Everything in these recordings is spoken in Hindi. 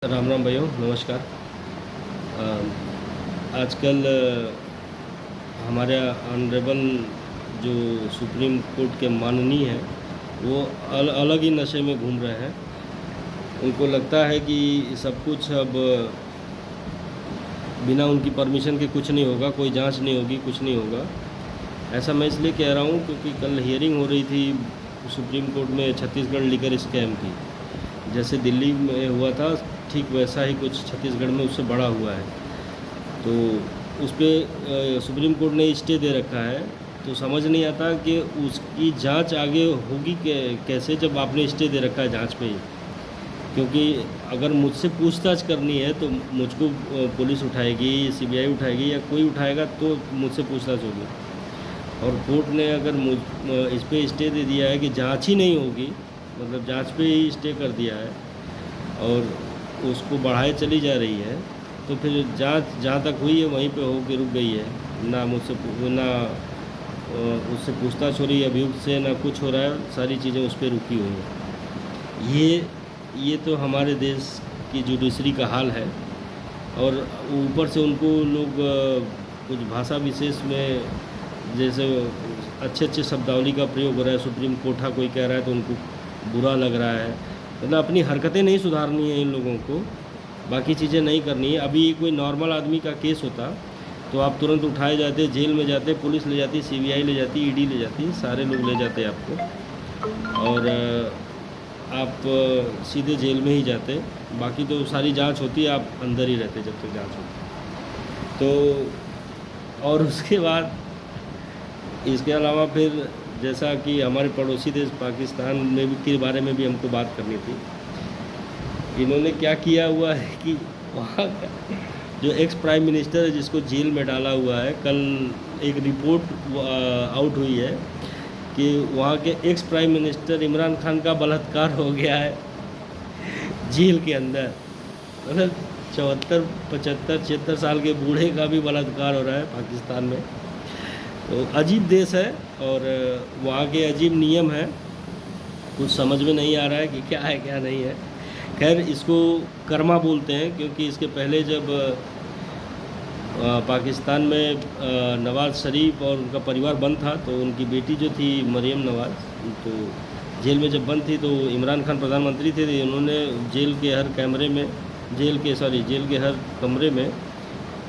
राम राम भाइयों, नमस्कार। आजकल हमारे ऑनरेबल जो सुप्रीम कोर्ट के माननीय हैं वो अलग ही नशे में घूम रहे हैं। उनको लगता है कि सब कुछ अब बिना उनकी परमिशन के कुछ नहीं होगा, कोई जांच नहीं होगी, कुछ नहीं होगा। ऐसा मैं इसलिए कह रहा हूँ क्योंकि कल हियरिंग हो रही थी सुप्रीम कोर्ट में छत्तीसगढ़ लिकर स्कैम की। जैसे दिल्ली में हुआ था ठीक वैसा ही कुछ छत्तीसगढ़ में उससे बड़ा हुआ है। तो उस पर सुप्रीम कोर्ट ने स्टे दे रखा है। तो समझ नहीं आता कि उसकी जांच आगे होगी कैसे, जब आपने स्टे दे रखा है जांच पे ही। क्योंकि अगर मुझसे पूछताछ करनी है तो मुझको पुलिस उठाएगी, सीबीआई उठाएगी या कोई उठाएगा तो मुझसे पूछताछ होगी। और कोर्ट ने अगर इस पे स्टे दे दिया है कि जांच ही नहीं होगी, मतलब जांच पे ही स्टे कर दिया है और उसको बढ़ाए चली जा रही है, तो फिर जांच जहाँ तक हुई है वहीं पे हो के रुक गई है। ना उससे पूछताछ हो रही है अभियुक्त से, ना कुछ हो रहा है, सारी चीज़ें उस पर रुकी हुई हैं। ये तो हमारे देश की जुडिशरी का हाल है। और ऊपर से उनको लोग कुछ भाषा विशेष में, जैसे अच्छे अच्छे शब्दावली का प्रयोग हो रहा है, सुप्रीम कोर्टा कोई कह रहा है तो उनको बुरा लग रहा है। मतलब अपनी हरकतें नहीं सुधारनी है इन लोगों को, बाकी चीज़ें नहीं करनी है। अभी कोई नॉर्मल आदमी का केस होता तो आप तुरंत उठाए जाते, जेल में जाते, पुलिस ले जाती, सीबीआई ले जाती, ईडी ले जाती, सारे लोग ले जाते आपको और आप सीधे जेल में ही जाते। बाकी तो सारी जांच होती है, आप अंदर ही रहते जब तक जांच होती। तो और उसके बाद इसके अलावा फिर जैसा कि हमारे पड़ोसी देश पाकिस्तान में भी के बारे में भी हमको बात करनी थी। इन्होंने क्या किया हुआ है कि वहाँ का जो एक्स प्राइम मिनिस्टर है जिसको जेल में डाला हुआ है, कल एक रिपोर्ट आउट हुई है कि वहाँ के ex prime minister Imran Khan का बलात्कार हो गया है जेल के अंदर। मतलब 74, 75, 76 साल के बूढ़े का भी बलात्कार हो रहा है पाकिस्तान में। तो अजीब देश है और वहाँ के अजीब नियम हैं, कुछ समझ में नहीं आ रहा है कि क्या है क्या नहीं है। खैर, इसको कर्मा बोलते हैं क्योंकि इसके पहले जब पाकिस्तान में नवाज़ शरीफ और उनका परिवार बंद था तो उनकी बेटी जो थी मरियम नवाज़, तो जेल में जब बंद थी तो इमरान खान प्रधानमंत्री थे, तो उन्होंने जेल के हर कैमरे में, जेल के हर कमरे में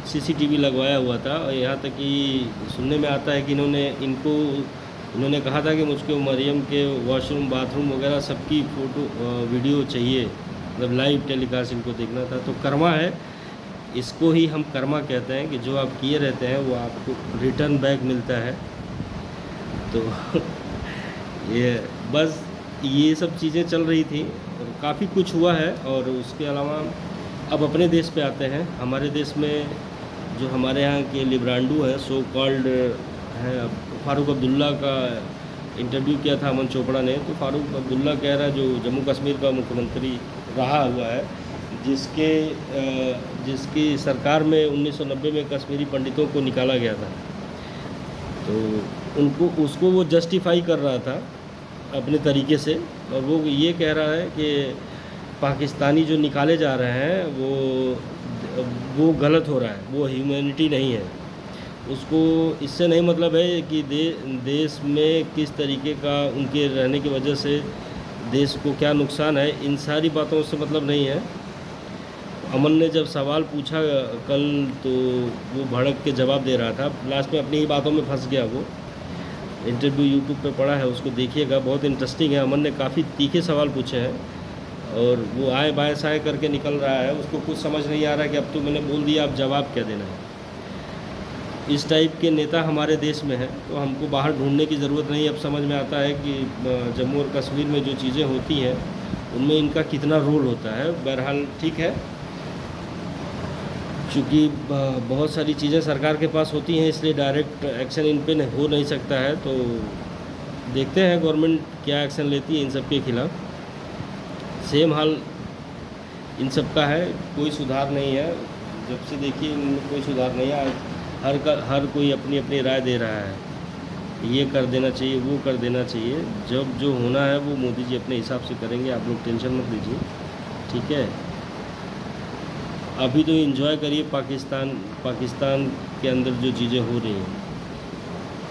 सीसीटीवी लगवाया हुआ था। और यहाँ तक कि सुनने में आता है कि इन्होंने कहा था कि मुझको मरियम के वॉशरूम, बाथरूम वगैरह सबकी फ़ोटो वीडियो चाहिए, मतलब लाइव टेलीकास्ट इनको देखना था। तो कर्मा है, इसको ही हम कर्मा कहते हैं कि जो आप किए रहते हैं वो आपको रिटर्न बैक मिलता है। तो ये बस ये सब चीज़ें चल रही थी और काफ़ी कुछ हुआ है। और उसके अलावा अब अपने देश पे आते हैं। हमारे देश में जो हमारे यहाँ के लिब्रांडू हैं, सो कॉल्ड हैं, फ़ारूक अब्दुल्ला का इंटरव्यू किया था अमन चोपड़ा ने। तो फ़ारूक अब्दुल्ला कह रहा है, जो जम्मू कश्मीर का मुख्यमंत्री रहा हुआ है, जिसकी सरकार में 1990 में कश्मीरी पंडितों को निकाला गया था, तो उसको वो जस्टिफाई कर रहा था अपने तरीके से। और वो ये कह रहा है कि पाकिस्तानी जो निकाले जा रहे हैं वो गलत हो रहा है, वो ह्यूमैनिटी नहीं है। उसको इससे नहीं मतलब है कि देश में किस तरीके का उनके रहने की वजह से देश को क्या नुकसान है, इन सारी बातों से मतलब नहीं है। अमन ने जब सवाल पूछा कल तो वो भड़क के जवाब दे रहा था, लास्ट में अपनी ही बातों में फंस गया। वो इंटरव्यू यूट्यूब पे पड़ा है, उसको देखिएगा, बहुत इंटरेस्टिंग है। अमन ने काफ़ी तीखे सवाल पूछे हैं और वो आए बाएँ साएँ करके निकल रहा है, उसको कुछ समझ नहीं आ रहा कि अब तो मैंने बोल दिया, अब जवाब क्या देना है। इस टाइप के नेता हमारे देश में हैं, तो हमको बाहर ढूंढने की ज़रूरत नहीं। अब समझ में आता है कि जम्मू और कश्मीर में जो चीज़ें होती हैं उनमें इनका कितना रोल होता है। बहरहाल ठीक है, चूँकि बहुत सारी चीज़ें सरकार के पास होती हैं, इसलिए डायरेक्ट एक्शन इन पे हो नहीं सकता है। तो देखते हैं गवर्नमेंट क्या एक्शन लेती है इन सब के खिलाफ़। सेम हाल इन सब का है, कोई सुधार नहीं है। जब से देखिए इनमें कोई सुधार नहीं है। हर कोई अपनी अपनी राय दे रहा है, ये कर देना चाहिए, वो कर देना चाहिए। जब जो होना है वो मोदी जी अपने हिसाब से करेंगे, आप लोग टेंशन मत लीजिए, ठीक है। अभी तो एंजॉय करिए पाकिस्तान के अंदर जो चीज़ें हो रही हैं,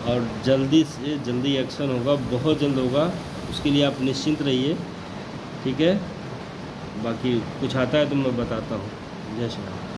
और जल्दी से जल्दी एक्शन होगा, बहुत जल्द होगा, उसके लिए आप निश्चिंत रहिए। ठीक है, बाकी कुछ आता है तो मैं बताता हूँ। जय श्री राम।